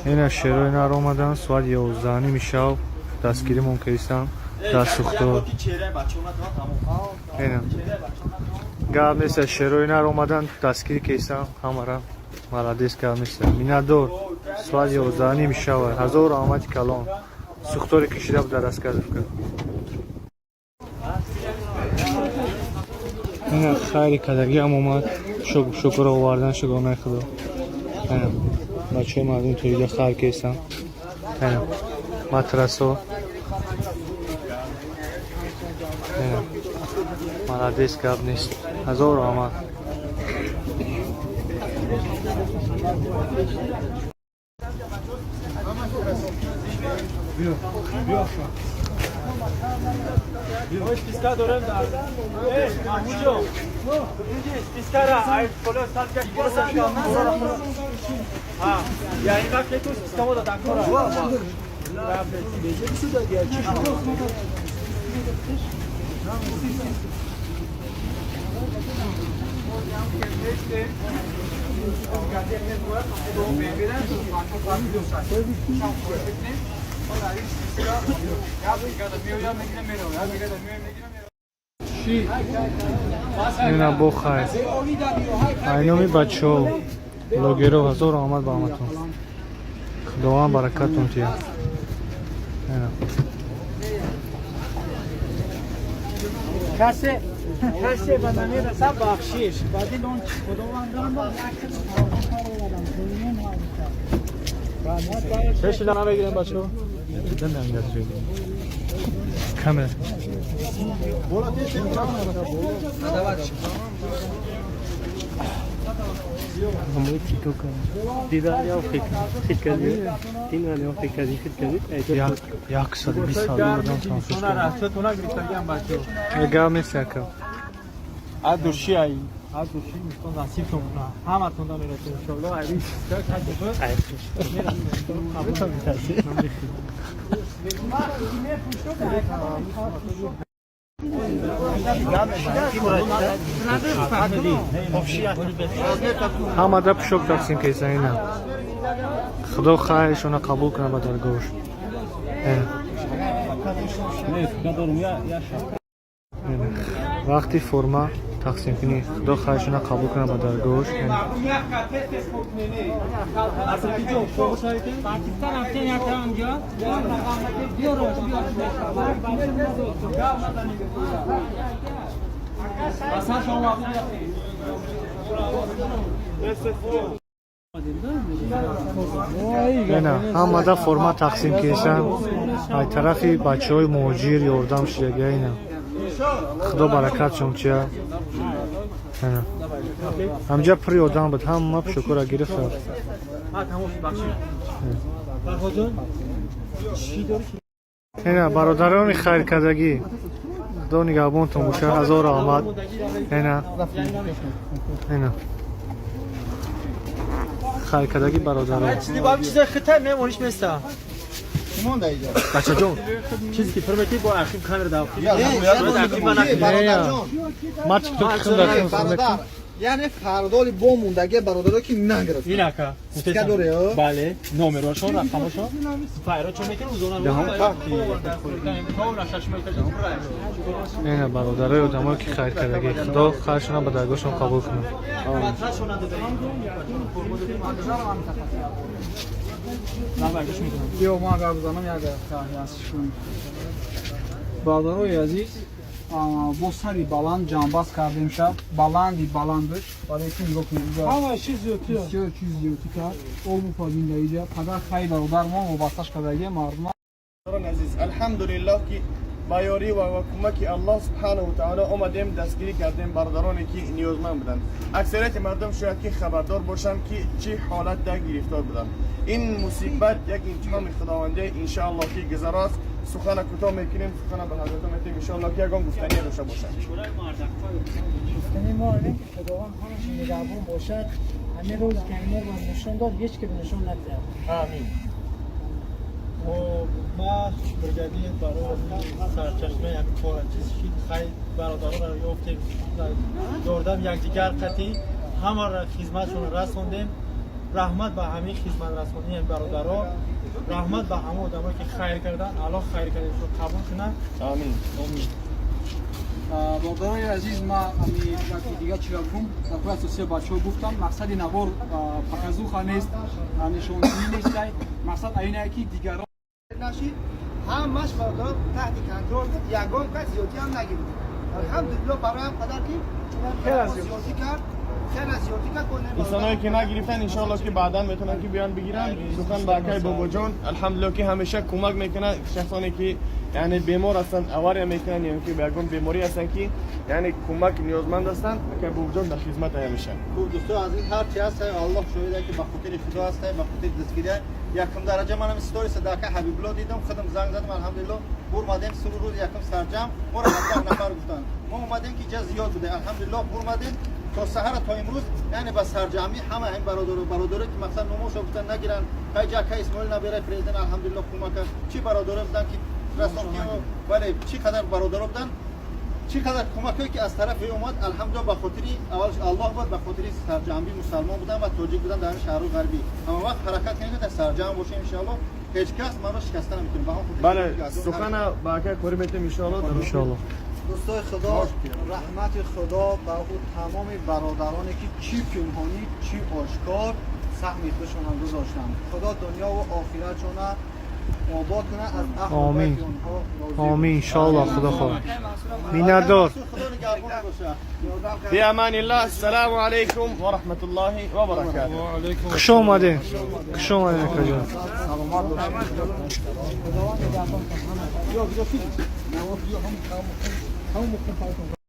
اینا شروع اینا رو اومدن ساعت 11 شب دستگیریمون کردن در سوختور. اینا گام نیست شروع اینا رو اومدن دستگیری کردن همارا مالادیس گام نیست مینادور ساعت 11 شب هزار آمد کلان سوختوری کشیده بود دست کرد. اینا خیلی کدرگی هم اومد شکر آوردن شگانه خدا. اینا بچه مردم توی خر کردن. اینا مترسو مالادیس گاب نیست هزار آمد. Hoje piscar durante a... Ei, Mahmoudjo! Piscara, aí colheu o estado que a gente possa ficar na hora. Ah, e aí vai ter que os piscamos da cor. Isso daqui é tipo... اینا بخیر اینامی بچه ها لوگیرو هزار آمد با آمدتون خدا هم برکتون تیه. اینا کسی بدنی رسا بخشیش بعدی لون خداوندان با چه دانه بگیریم بچه ها؟ کامل همون چیکو کنم دیدار یا خیلی کردی تین ولی خیلی کردی یک سال 20 سال بودم تانسوش کنم تونا گریفتگی هم بچه ها گام نیست یکم از دوشی هایی از دوشی میستون نصیب کنم همه تون دا میرسیم انشالله عیدی سیستر همه دا پشک تقسیم کیسه اینا خدا خیرشون قبول کنه با درگوش. وقتی فرما تقسیم کنی خدا خیرشون قبول کنه با درگوش. نه همه دا فرما تقسیم کشن ای طرفی بچه های مهاجر یاردم شده اینا خدا برکت شون چیه همجا پری آدم بود همه بشکر گرفت. اینا برادران خیر کردگی خدا نگهبانتون باشه هزار آمد. اینا خیر کردگی برادران چیزی با چیز خطر نمونیش میسته بچه جون چیزی که فرمتی با اخیم کامر داخلی ما تیک خندم یعنی فردال با موندگی برادرها که نگرفت این اکا سپیکر داره بله نمراشون رقماشون فایرا چون میکنه اوزونا رو اینا برادرای آدمایی که خیر کردگی خدا خیرشون به درگاهشون قبول کنه. بیا ما قبل بزنم یک خواهی هستشون برادرای عزیز با سری بلند جانباز کردیم شب بلندش برای که نگاه کنید همه چیز زیادی بسیار چیز زیادی کرد اون مفادین دایجا پدر خیلی برادر ما مبستش کردگی مردم عزیز الحمدلله که با یاری و کمک الله سبحانه و تعالی اومدیم دستگیری کردیم برادرانی که نیازمند بودن. اکثریت مردم شاید که خبردار باشن که چه حالت در گرفتار بودن. این مصیبت یک امتحان خداونده ان الله که گذراست. سخن کوتاه میکنیم سخن به حضرت میتیم ان الله که یگان گفتنی داشته باشن. گفتنی ما اینه که خداوند همش نگهبان باشد. همه روز که اینا رو نشون داد هیچ که نشون نداد. آمین. و ما برگردی برای سرچشمه همین چیز شید خیلی برادران را یافتیم یاردم یک دیگر قطعی همه را خدمتشون رسوندیم رحمت به همه خدمت رسانی برادران، رحمت به همه آدمایی که خیر کردن. الله خیر کردنشون قبول کنه. آمین. برادرای عزیز، ما همین وقتی دیگه چرا گفتم در خود اساسی بچه‌ها گفتم مقصد نوار پکازوخا نیست، نشاندهی نیست، مقصد اینه که دیگران نشید همش برادر تحت کنترل بود، یگان کس زیادی هم نگیرد. الحمدلله برای هم قدر که زیادی کرد، خیلی زیادی کرد. کسانی که نگرفتن انشالله که بعدا میتونن که بیان بگیرن. سخن باقی بابا جان الحمدلله که همیشه کمک میکنه شخصانی که یعنی بیمار هستن، اواری میکنن یا که بیگم بیماری هستن که یعنی کمک نیازمند هستن که بابا جان در خدمت همیشه. خوب دوستو عزیز، هر چی هست الله شاهده که به خاطر خدا هست، به خاطر دستگیری یکم درجه منم استوری صداقت حبیب الله دیدم، خودم زنگ زدم الحمدلله اومدیم سر روز یکم سرجم ما رو 10 نفر گفتن ما اومدیم که جز زیاد بوده الحمدلله اومدیم تا سحر تا امروز یعنی با سرجمی همه این برادر که مثلا نموش گفتن نگیرن های جا که اسماعیل نبیره پرزیدنت الحمدلله کمک چی برادر بودن که رسول که ولی چی قدر برادر بودن چی قدر کمکی که از طرف اومد الحمدلله به خاطر اولش الله بود، به خاطر سرجمی مسلمان بودن و تاجیک بودن در شهر غربی. اما وقت حرکت کنید در سرجم باشه ان شاء الله هیچ کس ما رو شکست نمیتونه. بله سخن باقی کوری میتیم ان شاء الله. ان شاء الله. دوستای خدا، رحمت خدا به او تمام برادرانی که چی پنهانی چی آشکار سهم خودشون هم گذاشتن. خدا دنیا و آخرتشون آباد کنه از اهل آمین. بیت اونها. آمین ان شاء الله. خدا خواهد. میندار. خدا نگهبان باشه. فی امان الله. السلام علیکم و رحمت الله و برکاته. خوش اومدین. خوش اومدین کجا. سلامت باشید.